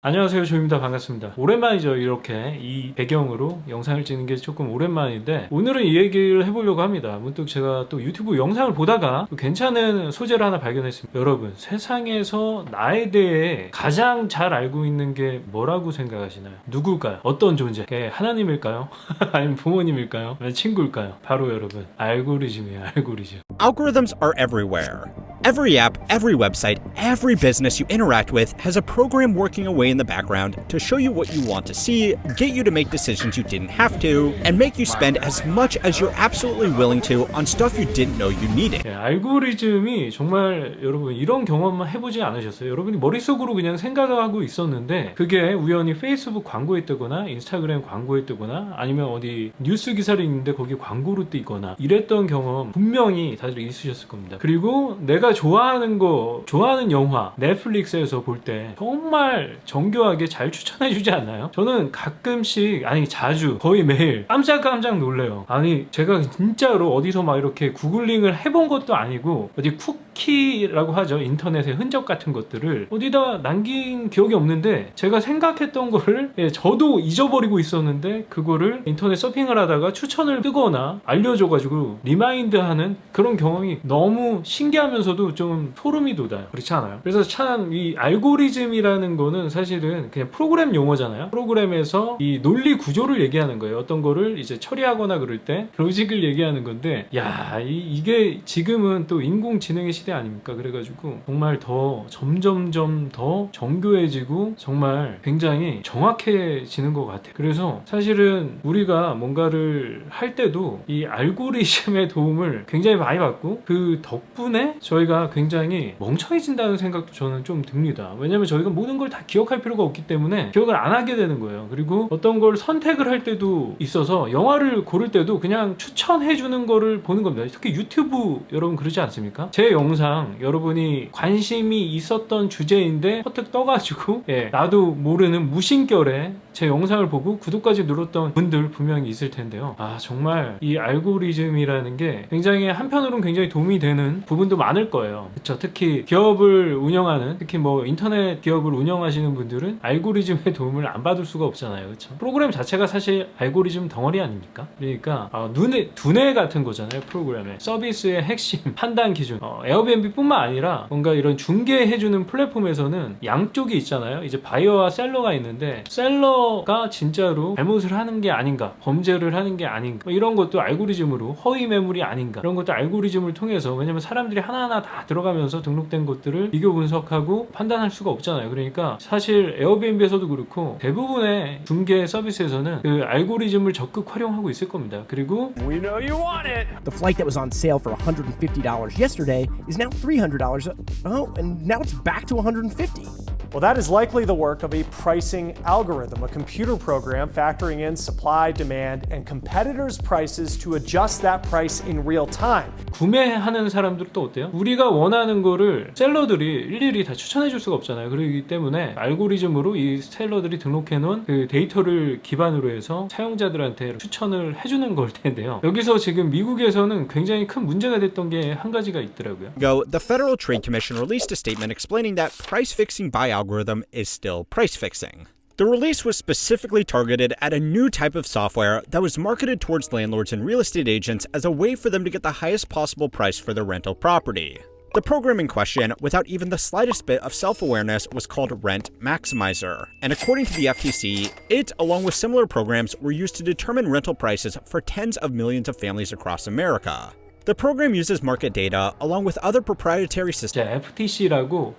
안녕하세요, 조입니다. 반갑습니다. 오랜만이죠. 이렇게 이 배경으로 영상을 찍는 게 조금 오랜만인데 오늘은 이 얘기를 해보려고 합니다. 문득 제가 또 유튜브 영상을 보다가 또 괜찮은 소재를 하나 발견했습니다. 여러분, 세상에서 나에 대해 가장 잘 알고 있는 게 뭐라고 생각하시나요? 누굴까요? 어떤 존재? 하나님일까요? 아니면 부모님일까요? 아니면 친구일까요? 바로 여러분, 알고리즘이에요. 알고리즘. Algorithms are everywhere. Every app, every website, every business you interact with has a program working away in the background to show you what you want to see, get you to make decisions you didn't have to, and make you spend as much as you're absolutely willing to on stuff you didn't know you needed. 알고리즘이 정말 여러분 이런 경험만 해보지 않으셨어요? 여러분이 머릿속으로 그냥 생각하고 있었는데 그게 우연히 페이스북 광고에 뜨거나 인스타그램 광고에 뜨거나 아니면 어디 뉴스 기사를 읽는데 거기 광고로 뜨거나 이랬던 경험 분명히 다들 있으셨을 겁니다. 그리고 내가 좋아하는 거, 좋아하는 영화 넷플릭스에서 볼 때 정말 정교하게 잘 추천해주지 않나요? 저는 가끔씩, 아니 자주, 거의 매일 깜짝 놀래요. 아니 제가 진짜로 어디서 막 이렇게 구글링을 해본 것도 아니고 어디 쿠키라고 하죠, 인터넷의 흔적 같은 것들을 어디다 남긴 기억이 없는데 제가 생각했던 거를 저도 잊어버리고 있었는데 그거를 인터넷 서핑을 하다가 추천을 뜨거나 알려줘가지고 리마인드하는 그런 경험이 너무 신기하면서도 좀 소름이 돋아요. 그렇지 않아요? 그래서 참 이 알고리즘이라는 거는 사실은 그냥 프로그램 용어잖아요. 프로그램에서 이 논리 구조를 얘기하는 거예요. 어떤 거를 이제 처리하거나 그럴 때 로직을 얘기하는 건데, 야, 이게 지금은 또 인공지능의 시대 아닙니까? 그래가지고 정말 더 점점점 더 정교해지고 정말 굉장히 정확해지는 것 같아요. 그래서 사실은 우리가 뭔가를 할 때도 이 알고리즘의 도움을 굉장히 많이 받고 그 덕분에 저희가 굉장히 멍청해진다는 생각도 저는 좀 듭니다. 왜냐면 저희가 모든 걸 다 기억할 필요가 없기 때문에 기억을 안 하게 되는 거예요. 그리고 어떤 걸 선택을 할 때도 있어서 영화를 고를 때도 그냥 추천해주는 거를 보는 겁니다. 특히 유튜브 여러분 그러지 않습니까? 제 영상 여러분이 관심이 있었던 주제인데 퍼뜩 떠가지고 나도 모르는 무심결에 제 영상을 보고 구독까지 눌렀던 분들 분명히 있을 텐데요. 아, 정말 이 알고리즘이라는 게 굉장히 한편으로는 굉장히 도움이 되는 부분도 많을 거예요. 그쵸? 특히 기업을 운영하는, 특히 뭐 인터넷 기업을 운영하시는 분들은 알고리즘의 도움을 안 받을 수가 없잖아요. 그쵸? 프로그램 자체가 사실 알고리즘 덩어리 아닙니까? 그러니까 두뇌 같은 거잖아요. 프로그램의 서비스의 핵심 판단 기준. 에어비앤비 뿐만 아니라 뭔가 이런 중개해주는 플랫폼에서는 양쪽이 있잖아요. 이제 바이어와 셀러가 있는데 셀러가 진짜로 잘못을 하는 게 아닌가, 범죄를 하는 게 아닌가, 뭐 이런 것도 알고리즘으로, 허위 매물이 아닌가, 이런 것도 알고리즘을 통해서, 왜냐면 사람들이 하나하나 다 들어가면서 등록된 것들을 비교 분석하고 판단할 수가 없잖아요. 그러니까 사실 에어비앤비에서도 그렇고 대부분의 중개 서비스에서는 그 알고리즘을 적극 활용하고 있을 겁니다. 그리고 We know you want it. The flight that was on sale for $150 yesterday is now $300. Oh, and now it's back to $150. Well, that is likely the work of a pricing algorithm, a computer program factoring in supply, demand, and competitors' prices to adjust that price in real time. 구매하는 사람들은 또 어때요? 우리가 원하는 거를 셀러들이 일일이 다 추천해 줄 수가 없잖아요. 그렇기 때문에 알고리즘으로 이 셀러들이 등록해 놓은 그 데이터를 기반으로 해서 사용자들한테 추천을 해주는 걸 텐데요. 여기서 지금 미국에서는 굉장히 큰 문제가 됐던 게 한 가지가 있더라고요. The Federal Trade Commission released a statement explaining that price fixing by algorithm is still price fixing. The release was specifically targeted at a new type of software that was marketed towards landlords and real estate agents as a way for them to get the highest possible price for their rental property. The program in question, without even the slightest bit of self-awareness, was called Rent Maximizer. And according to the FTC, it, along with similar programs, were used to determine rental prices for tens of millions of families across America. The program uses market data, along with other proprietary systems. FTC라고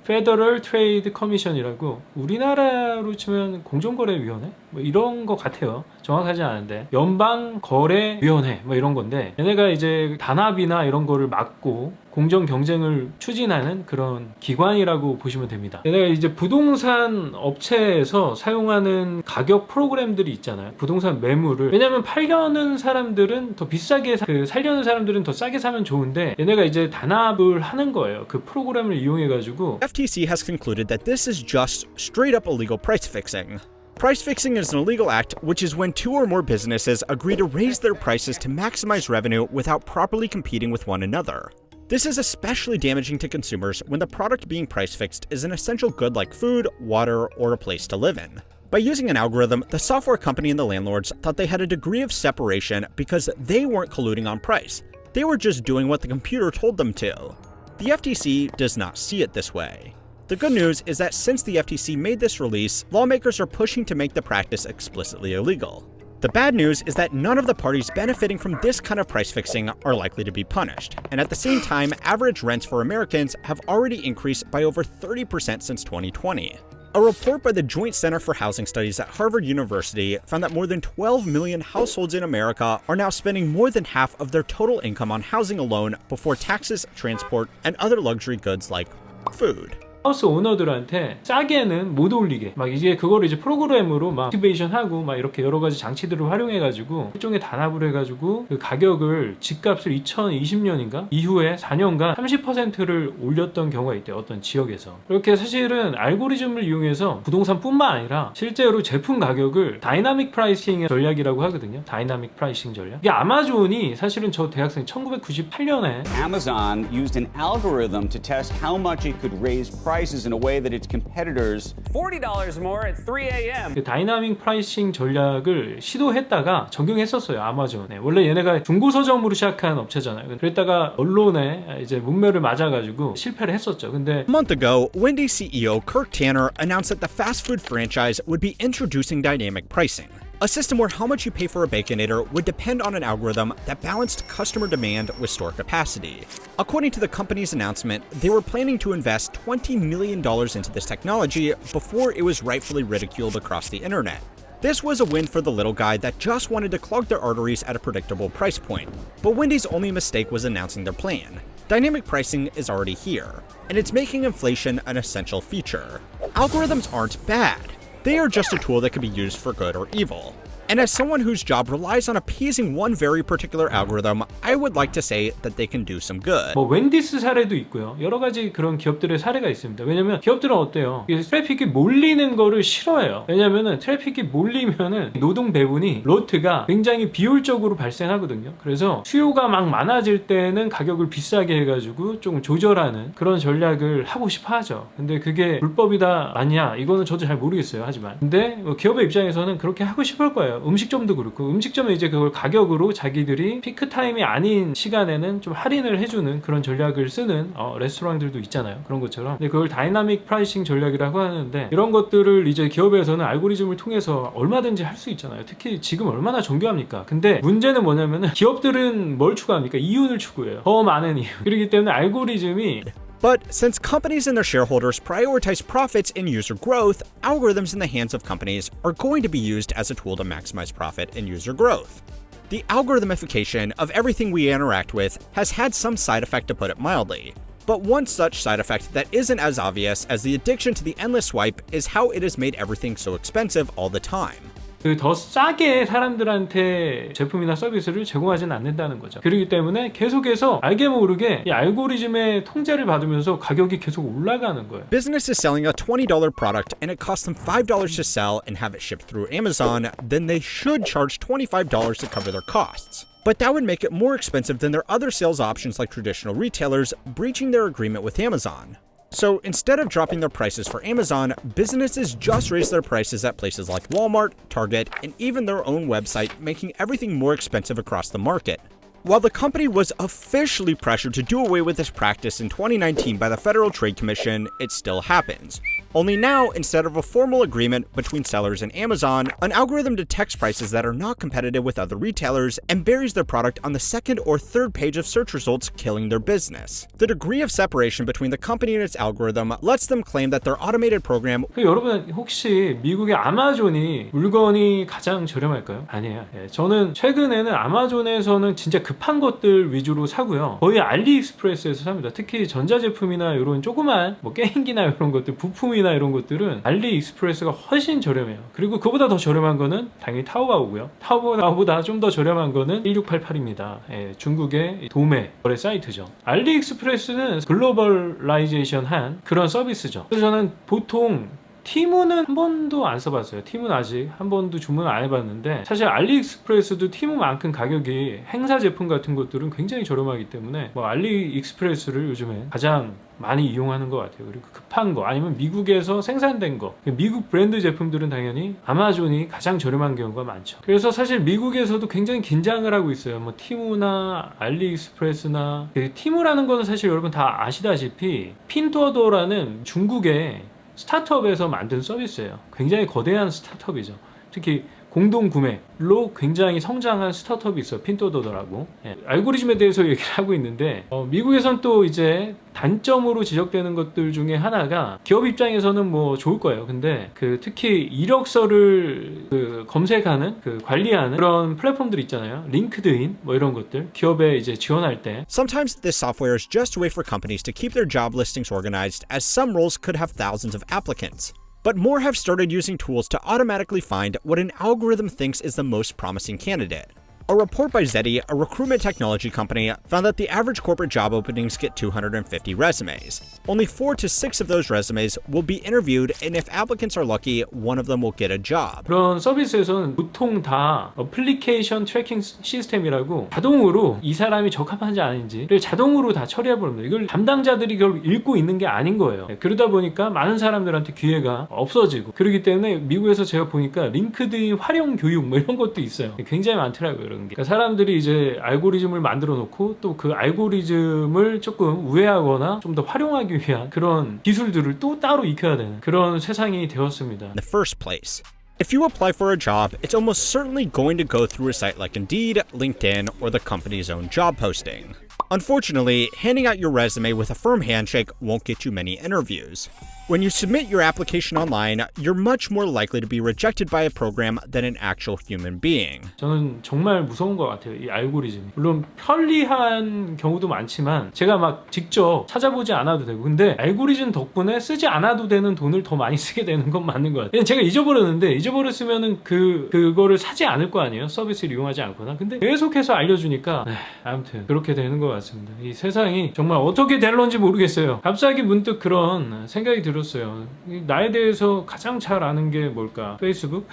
Federal Trade Commission이라고, 우리나라로 치면 공정거래위원회? 뭐 이런 거 같아요. 정확하지 않은데 연방거래위원회 뭐 이런 건데, 얘네가 이제 단합이나 이런 거를 막고 공정 경쟁을 추진하는 그런 기관이라고 보시면 됩니다. 얘네가 이제 부동산 업체에서 사용하는 가격 프로그램들이 있잖아요. 부동산 매물을, 왜냐면 팔려는 사람들은 더 비싸게 살려는 사람들은 더 싸게 사면 좋은데 얘네가 이제 단합을 하는 거예요. 그 프로그램을 이용해 가지고. FTC has concluded that this is just straight up illegal price fixing. Price fixing is an illegal act, which is when two or more businesses agree to raise their prices to maximize revenue without properly competing with one another. This is especially damaging to consumers when the product being price fixed is an essential good like food, water, or a place to live in. By using an algorithm, the software company and the landlords thought they had a degree of separation because they weren't colluding on price. They were just doing what the computer told them to. The FTC does not see it this way. The good news is that since the FTC made this release, lawmakers are pushing to make the practice explicitly illegal. The bad news is that none of the parties benefiting from this kind of price fixing are likely to be punished, and at the same time, average rents for Americans have already increased by over 30% since 2020. A report by the Joint Center for Housing Studies at Harvard University found that more than 12 million households in America are now spending more than half of their total income on housing alone before taxes, transport, and other luxury goods like food. 하우스 오너들한테 싸게는 못 올리게 막 이제 그거를 이제 프로그램으로 막 모티베이션 하고 막 이렇게 여러 가지 장치들을 활용해 가지고 일종의 단합을 해 가지고 그 가격을 집값을 2020년인가 이후에 4년간 30%를 올렸던 경우가 있대요. 어떤 지역에서. 이렇게 사실은 알고리즘을 이용해서 부동산뿐만 아니라 실제로 제품 가격을 다이나믹 프라이싱 전략이라고 하거든요. 다이나믹 프라이싱 전략. 이게 아마존이 사실은 저 대학생 1998년에 Amazon used an algorithm to test how much it could raise prices in a way that its competitors $40 more at 3 a.m. 그 다이나믹 프라이싱 전략을 시도했다가 적용했었어요. 아마존에. 원래 얘네가 중고 서점으로 시작한 업체잖아요. 그랬다가 언론에 이제 문매를 맞아가지고 실패를 했었죠. 근데 A month ago, Wendy's CEO Kirk Tanner announced that the fast food franchise would be introducing dynamic pricing, a system where how much you pay for a Baconator would depend on an algorithm that balanced customer demand with store capacity. According to the company's announcement, they were planning to invest $20 million into this technology before it was rightfully ridiculed across the internet. This was a win for the little guy that just wanted to clog their arteries at a predictable price point. But Wendy's only mistake was announcing their plan. Dynamic pricing is already here, and it's making inflation an essential feature. Algorithms aren't bad. They are just a tool that can be used for good or evil. And as someone whose job relies on appeasing one very particular algorithm, I would like to say that they can do some good. 뭐 웬디스 사례도 있고요. 여러 가지 그런 기업들의 사례가 있습니다. 왜냐면 기업들은 어때요? 트래픽이 몰리는 거를 싫어해요. 왜냐면은 트래픽이 몰리면은 노동 배분이 로트가 굉장히 비효율적으로 발생하거든요. 그래서 수요가 막 많아질 때는 가격을 비싸게 해가지고 좀 조절하는 그런 전략을 하고 싶어 하죠. 근데 그게 불법이다 맞냐? 이거는 저도 잘 모르겠어요. 하지만 근데 기업의 입장에서는 그렇게 하고 싶을 거예요. 음식점도 그렇고 음식점은 이제 그걸 가격으로 자기들이 피크 타임이 아닌 시간에는 좀 할인을 해주는 그런 전략을 쓰는 레스토랑들도 있잖아요. 그런 것처럼. 근데 그걸 다이나믹 프라이싱 전략이라고 하는데 이런 것들을 이제 기업에서는 알고리즘을 통해서 얼마든지 할 수 있잖아요. 특히 지금 얼마나 정교합니까? 근데 문제는 뭐냐면은 기업들은 뭘 추구합니까? 이윤을 추구해요. 더 많은 이윤. 그렇기 때문에 알고리즘이 But since companies and their shareholders prioritize profits and user growth, algorithms in the hands of companies are going to be used as a tool to maximize profit and user growth. The algorithmification of everything we interact with has had some side effect, to put it mildly. But one such side effect that isn't as obvious as the addiction to the endless swipe is how it has made everything so expensive all the time. 그 더 싸게 사람들한테 제품이나 서비스를 제공하지는 않는다는 거죠. 그렇기 때문에 계속해서 알게 모르게 이 알고리즘의 통제를 받으면서 가격이 계속 올라가는 거예요. Business is selling a $20 product and it costs them $5 to sell and have it shipped through Amazon, then they should charge $25 to cover their costs. But that would make it more expensive than their other sales options like traditional retailers breaching their agreement with Amazon. So instead of dropping their prices for Amazon, businesses just raise their prices at places like Walmart, Target, and even their own website, making everything more expensive across the market. While the company was officially pressured to do away with this practice in 2019 by the Federal Trade Commission, it still happens. Only now, instead of a formal agreement between sellers and Amazon, an algorithm detects prices that are not competitive with other retailers and buries their product on the second or third page of search results, killing their business. The degree of separation between the company and its algorithm lets them claim that their automated program. 여러분 혹시 미국의 아마존이 물건이 가장 저렴할까요? 아니에요. 저는 최근에는 아마존에서는 진짜 급한 것들 위주로 사고요. 거의 알리익스프레스에서 삽니다. 특히 전자제품이나 이런 조그만 뭐 게임기나 이런 것들 부품이 이런 것들은 알리익스프레스가 훨씬 저렴해요. 그리고 그보다 더 저렴한 거는 당연히 타오바오고요. 타오바오보다 좀 더 저렴한 거는 1688입니다. 중국의 도매 거래 사이트죠. 알리익스프레스는 글로벌라이제이션한 그런 서비스죠. 그래서 저는 보통 티무는 한 번도 안 써봤어요. 티무는 아직 한 번도 주문 안 해봤는데 사실 알리익스프레스도 티무만큼 가격이 행사 제품 같은 것들은 굉장히 저렴하기 때문에 뭐 알리익스프레스를 요즘에 가장 많이 이용하는 것 같아요. 그리고 급한 거 아니면 미국에서 생산된 거, 미국 브랜드 제품들은 당연히 아마존이 가장 저렴한 경우가 많죠. 그래서 사실 미국에서도 굉장히 긴장을 하고 있어요. 뭐 티무나 알리익스프레스나 티무라는 거는 사실 여러분 다 아시다시피 핀토더라는 중국의 스타트업에서 만든 서비스예요. 굉장히 거대한 스타트업이죠. 특히 공동 구매로 굉장히 성장한 스타트업이 있어요. 핀토더라고. 알고리즘에 대해서 얘기를 하고 있는데 미국에선 또 이제 단점으로 지적되는 것들 중에 하나가 기업 입장에서는 뭐 좋을 거예요. 근데 특히 이력서를 검색하는 관리하는 그런 플랫폼들 있잖아요. 링크드인 뭐 이런 것들 기업에 이제 지원할 때 Sometimes this software is just a way for companies to keep their job listings organized, as some roles could have thousands of applicants. But more have started using tools to automatically find what an algorithm thinks is the most promising candidate. A report by Zeti, a recruitment technology company, found that the average corporate job openings get 250 resumes. Only 4 to 6 of those resumes will be interviewed, and if applicants are lucky, one of them will get a job. 그런 서비스에서는 보통 다 어플리케이션 트래킹 시스템이라고 자동으로 이 사람이 적합한지 아닌지를 자동으로 다 처리해버립니다. 이걸 담당자들이 그걸 읽고 있는 게 아닌 거예요. 그러다 보니까 많은 사람들한테 기회가 없어지고 그렇기 때문에 미국에서 제가 보니까 링크드인 활용 교육 뭐 이런 것도 있어요. 굉장히 많더라고요. 그러니까 사람들이 이제 알고리즘을 만들어 놓고 또 그 알고리즘을 조금 우회하거나 좀 더 활용하기 위한 그런 기술들을 또 따로 익혀야 되는 그런 세상이 되었습니다. In the first place. If you apply for a job, it's almost certainly going to go through a site like Indeed, LinkedIn, or the company's own job posting. Unfortunately, handing out your resume with a firm handshake won't get you many interviews. When you submit your application online, you're much more likely to be rejected by a program than an actual human being. 저는 정말 무서운 것 같아요. 이 알고리즘이. 물론 편리한 경우도 많지만 제가 막 직접 찾아보지 않아도 되고 근데 알고리즘 덕분에 쓰지 않아도 되는 돈을 더 많이 쓰게 되는 건 맞는 것 같아요. 제가 잊어버렸는데 잊어버렸으면은 그거를 사지 않을 거 아니에요. 서비스를 이용하지 않거나. 근데 계속해서 알려주니까 아무튼 그렇게 되는 것 같습니다. 이 세상이 정말 어떻게 될런지 모르겠어요. 갑자기 문득 그런 생각이 들었어요. 나에 대해서 가장 잘 아는 게 뭘까? 페이스북?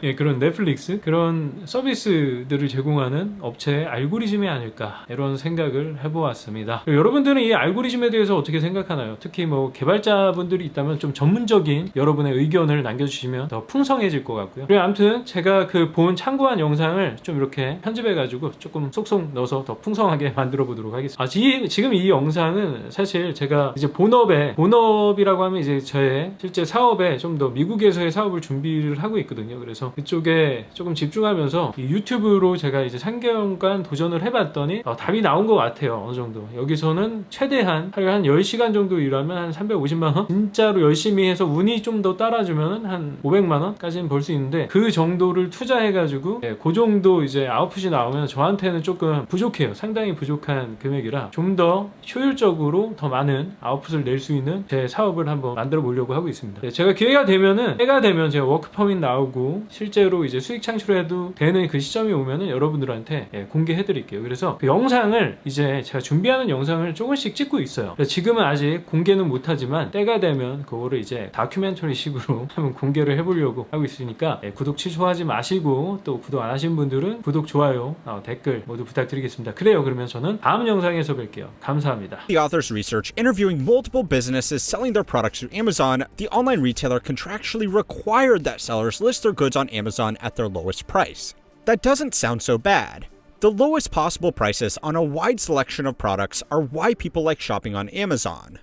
예, 그런 넷플릭스? 그런 서비스들을 제공하는 업체의 알고리즘이 아닐까 이런 생각을 해보았습니다. 여러분들은 이 알고리즘에 대해서 어떻게 생각하나요? 특히 뭐 개발자분들이 있다면 좀 전문적인 여러분의 의견을 남겨주시면 더 풍성해질 것 같고요. 그리고 아무튼 제가 본 참고한 영상을 좀 이렇게 편집해가지고 조금 쏙쏙 넣어서 더 풍성하게 만들어 보도록 하겠습니다. 지금 이 영상은 사실 제가 이제 본업이라고 하면 이제 저의 실제 사업에 좀 더 미국에서의 사업을 준비를 하고 있거든요. 그래서 그쪽에 조금 집중하면서 이 유튜브로 제가 이제 3개월간 도전을 해봤더니 답이 나온 것 같아요. 어느 정도. 여기서는 최대한 하루에 한 10시간 정도 일하면 한 350만원? 진짜로 열심히 해서 운이 좀 더 따라주면 한 500만원까지는 벌 수 있는데 그 정도를 투자해가지고 그 정도 이제 아웃풋이 나오면 저한테는 조금 부족해요. 상당히 부족한 금액이라 좀 더 효율적으로 더 많은 아웃풋을 낼 수 있는 제 사업을 한번 만들어 보려고 하고 있습니다. 제가 기회가 되면은 때가 되면 제가 워크퍼밋 나오고 실제로 이제 수익 창출해도 되는 그 시점이 오면은 여러분들한테 공개해 드릴게요. 그래서 그 영상을 이제 제가 준비하는 영상을 조금씩 찍고 있어요. 지금은 아직 공개는 못하지만 때가 되면 그거를 이제 다큐멘터리 식으로 한번 공개를 해보려고 하고 있으니까 구독 취소하지 마시고 또 구독 안 하신 분들은 구독, 좋아요, 댓글 모두 부탁드리겠습니다. 그래요. 그러면 저는 다음 영상에서 뵐게요. 감사합니다. The author's research, interviewing multiple businesses selling their products through Amazon, the online retailer contractually required that sellers list their goods on Amazon at their lowest price. That doesn't sound so bad. The lowest possible prices on a wide selection of products are why people like shopping on Amazon.